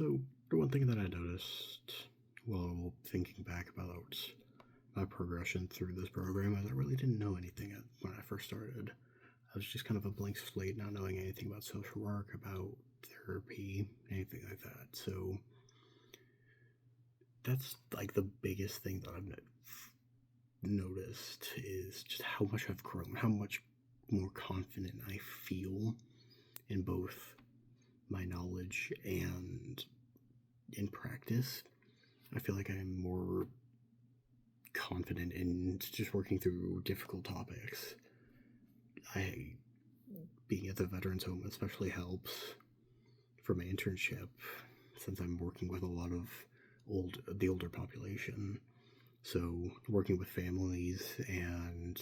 So, the one thing that I noticed while thinking back about my progression through this program is I really didn't know anything when I first started. I was just kind of a blank slate, not knowing anything about social work, about therapy, anything like that. So, that's like the biggest thing that I've noticed is just how much I've grown, how much more confident I feel in both my knowledge and in practice. I feel like I'm more confident in just working through difficult topics. I Being at the veterans home especially helps for my internship since I'm working with a lot of the older population. So working with families and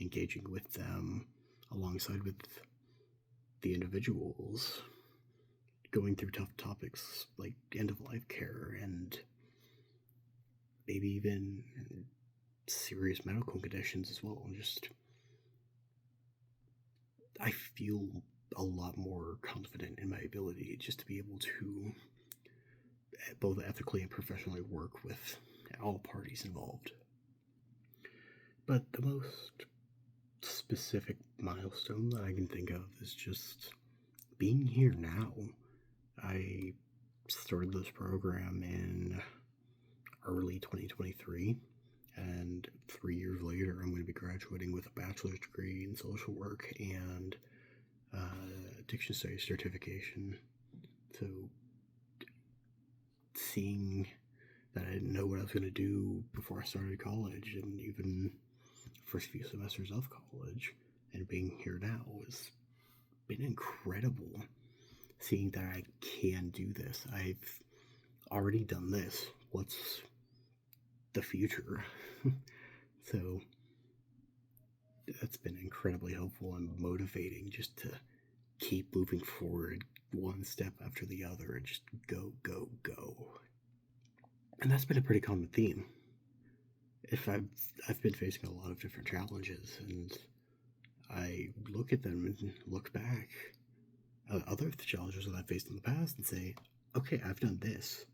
engaging with them alongside with the individuals, going through tough topics like end of life care and maybe even serious medical conditions as well. Just I feel a lot more confident in my ability just to be able to both ethically and professionally work with all parties involved. But the most specific milestone that I can think of is just being here now. I started this program in early 2023, and 3 years later, I'm going to be graduating with a bachelor's degree in social work and addiction studies certification. So, seeing that I didn't know what I was going to do before I started college, and even first few semesters of college, and being here now has been incredible. Seeing that I can do this, I've already done this. What's the future? So that's been incredibly helpful and motivating just to keep moving forward one step after the other and just go, go, go. And that's been a pretty common theme. If I've been facing a lot of different challenges, and I look at them and look back at other challenges that I've faced in the past and say, okay, I've done this.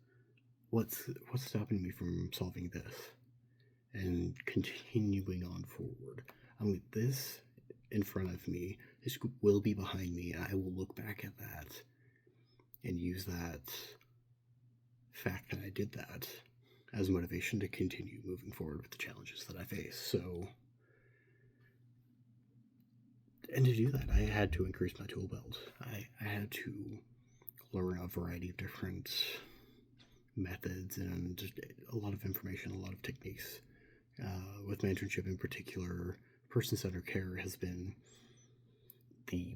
What's stopping me from solving this? And continuing on forward. I mean, this in front of me, this will be behind me, and I will look back at that and use that fact that I did that as motivation to continue moving forward with the challenges that I face. So, and to do that, I had to increase my tool belt. I had to learn a variety of different methods and a lot of information, a lot of techniques. With my internship in particular, person-centered care has been the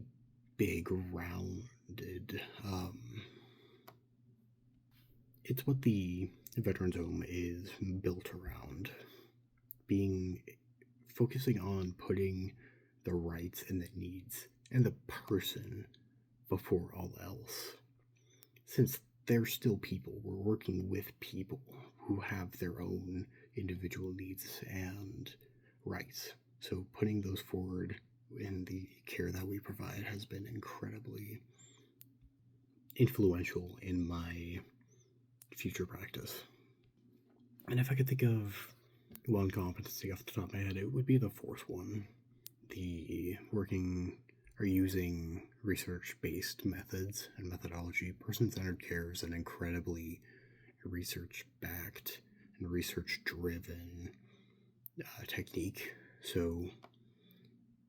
big rounded. It's what the veterans home is built around. Being Focusing on putting the rights and the needs and the person before all else. Since they're still people, we're working with people who have their own individual needs and rights. So putting those forward in the care that we provide has been incredibly influential in my future practice. And if I could think of one competency off the top of my head, it would be the fourth one. The working or using research based methods and methodology. Person centered care is an incredibly research backed and research driven technique. So,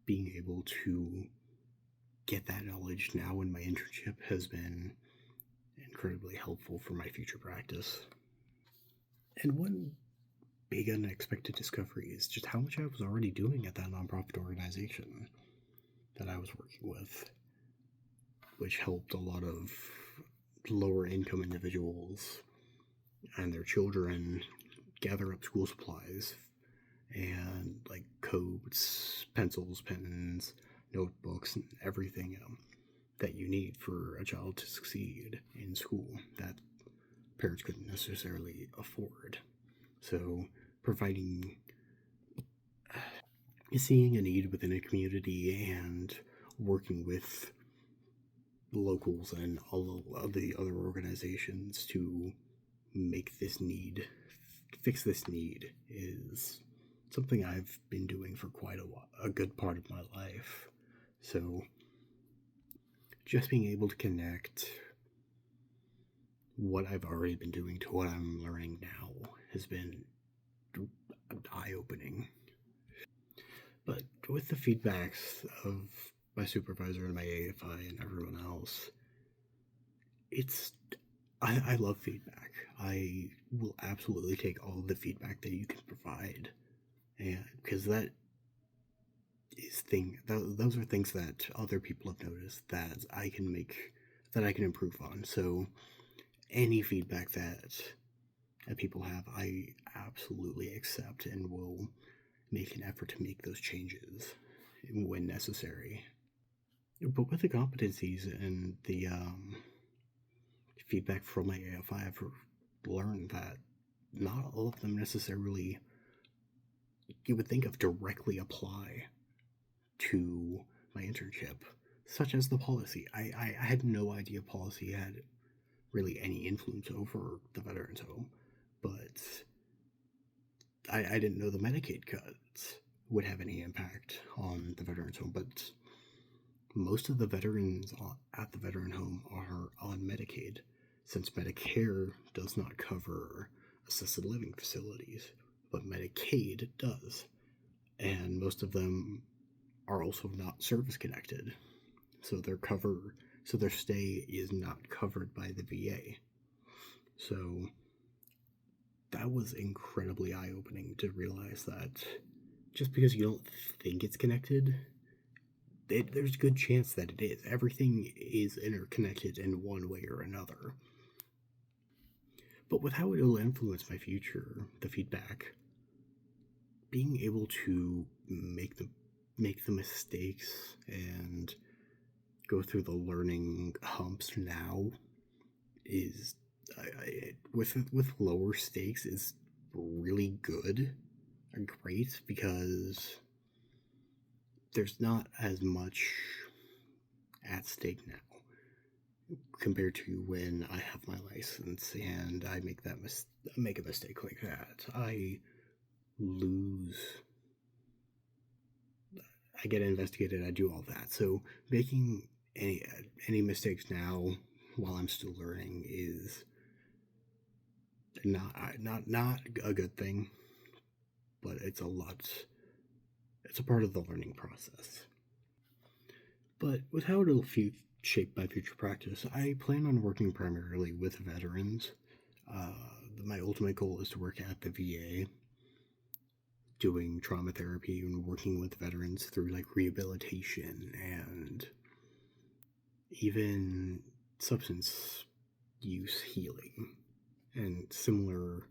being able to get that knowledge now in my internship has been incredibly helpful for my future practice. And one big unexpected discovery is just how much I was already doing at that nonprofit organization that I was working with, which helped a lot of lower income individuals and their children gather up school supplies and like coats, pencils, pens, notebooks, and everything that you need for a child to succeed in school that parents couldn't necessarily afford. So, providing, seeing a need within a community and working with locals and all of the other organizations to make this need, fix this need, is something I've been doing for quite a good part of my life. So just being able to connect what I've already been doing to what I'm learning now has been eye opening. But with the feedbacks of my supervisor and my AFI and everyone else, it's I love feedback. I will absolutely take all the feedback that you can provide, and because those are things that other people have noticed that I can improve on. So any feedback that people have, I absolutely accept and will make an effort to make those changes when necessary. But with the competencies and the feedback from my AFI, I've learned that not all of them necessarily you would think of directly apply to my internship, such as the policy. I had no idea policy had really any influence over the veterans home, but I didn't know the Medicaid cuts would have any impact on the veterans home, but most of the veterans at the veteran home are on Medicaid, since Medicare does not cover assisted living facilities, but Medicaid does. And most of them are also not service connected. So their stay is not covered by the VA. So that was incredibly eye opening to realize that just because you don't think it's connected, there's a good chance that it is. Everything is interconnected in one way or another. But with how it will influence my future, the feedback, being able to make the mistakes and go through the learning humps now is with lower stakes is really good and great, because there's not as much at stake now compared to when I have my license and I make a mistake like that. Lose I get investigated, I do all that. So making any mistakes now while I'm still learning is not a good thing, but it's a part of the learning process. But with how it'll shape my future practice, I plan on working primarily with veterans. My ultimate goal is to work at the VA doing trauma therapy and working with veterans through like rehabilitation and even substance use healing and similar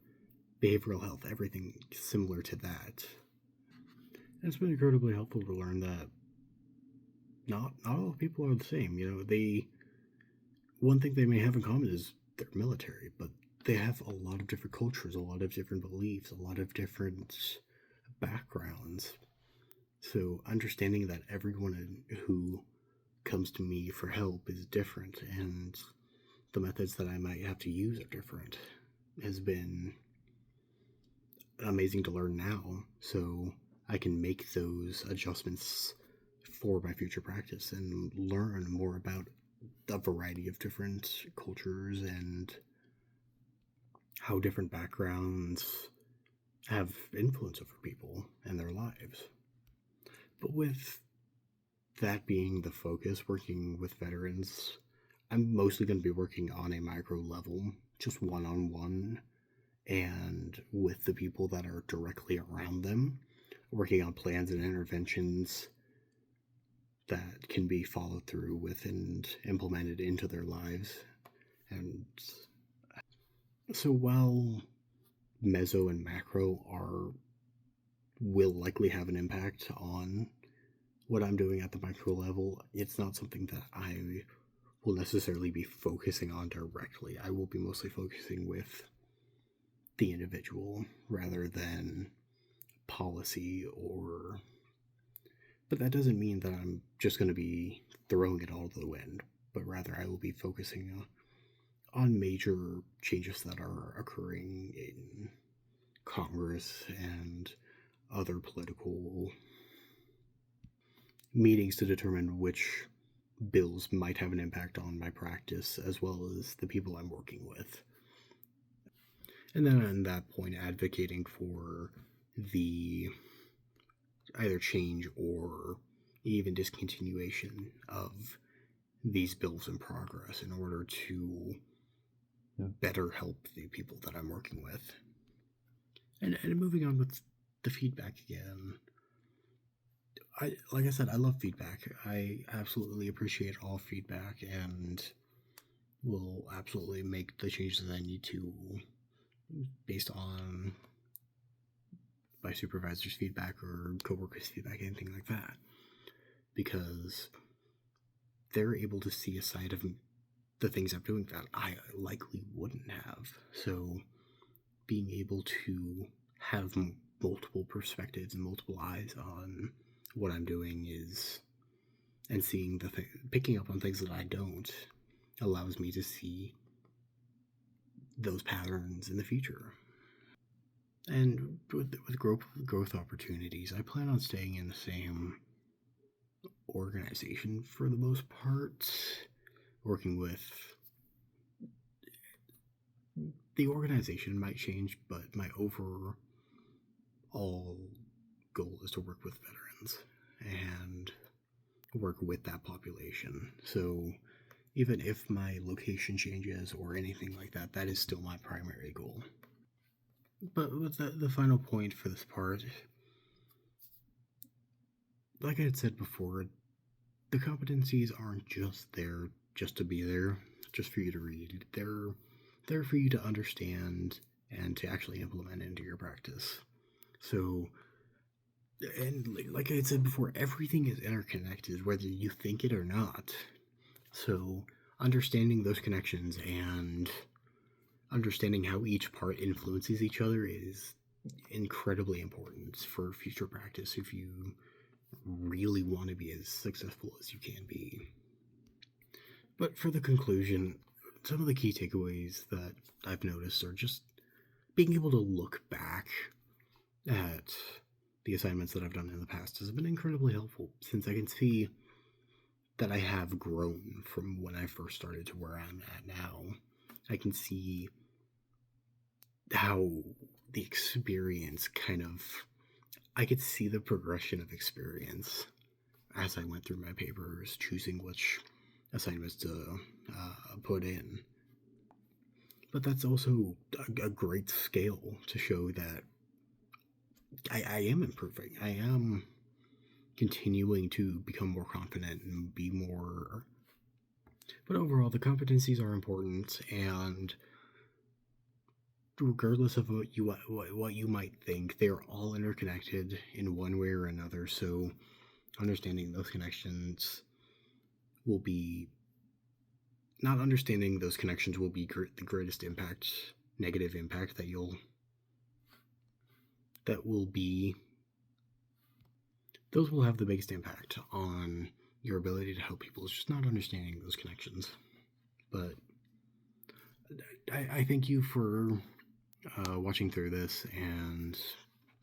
behavioral health, everything similar to that. And it's been incredibly helpful to learn that not all people are the same. One thing they may have in common is they're military, but they have a lot of different cultures, a lot of different beliefs, a lot of different backgrounds. So understanding that everyone who comes to me for help is different and the methods that I might have to use are different has been amazing to learn now, so I can make those adjustments for my future practice and learn more about a variety of different cultures and how different backgrounds have influence over people and their lives. But with that being the focus, working with veterans, I'm mostly going to be working on a micro level, just one-on-one, and with the people that are directly around them, working on plans and interventions that can be followed through with and implemented into their lives. And so while meso and macro will likely have an impact on what I'm doing at the micro level, it's not something that I will necessarily be focusing on directly. I will be mostly focusing with the individual rather than policy but that doesn't mean that I'm just going to be throwing it all to the wind. but rather I will be focusing on major changes that are occurring in Congress and other political meetings to determine which bills might have an impact on my practice as well as the people I'm working with. And then at that point, advocating for the either change or even discontinuation of these bills in progress in order to better help the people that I'm working with. And moving on with the feedback again. Like I said, I love feedback. I absolutely appreciate all feedback and will absolutely make the changes that I need to based on my supervisor's feedback or coworkers' feedback, anything like that. Because they're able to see a side of the things I'm doing that I likely wouldn't have. So being able to have multiple perspectives and multiple eyes on what I'm doing is, and seeing picking up on things that I don't, allows me to see those patterns in the future. And with growth opportunities, I plan on staying in the same organization for the most part, working with the organization might change, but my overall goal is to work with veterans and work with that population. So even if my location changes or anything like that, that is still my primary goal. But with the final point for this part, like I had said before, the competencies aren't just there just to be there, just for you to read. They're there for you to understand and to actually implement into your practice. So, and like I had said before, everything is interconnected, whether you think it or not. So, understanding those connections and understanding how each part influences each other is incredibly important for future practice if you really want to be as successful as you can be. But for the conclusion, some of the key takeaways that I've noticed are just being able to look back at the assignments that I've done in the past has been incredibly helpful, since I can see that I have grown from when I first started to where I'm at now. I can see how the experience I could see the progression of experience as I went through my papers, choosing which assignments to put in. But that's also a great scale to show that I am improving. I am continuing to become more confident and be more. But overall, the competencies are important, and regardless of what you might think, they're all interconnected in one way or another. So understanding those connections will be not understanding those connections will be the greatest negative impact those will have the biggest impact on your ability to help people. It's just not understanding those connections. But I thank you for watching through this and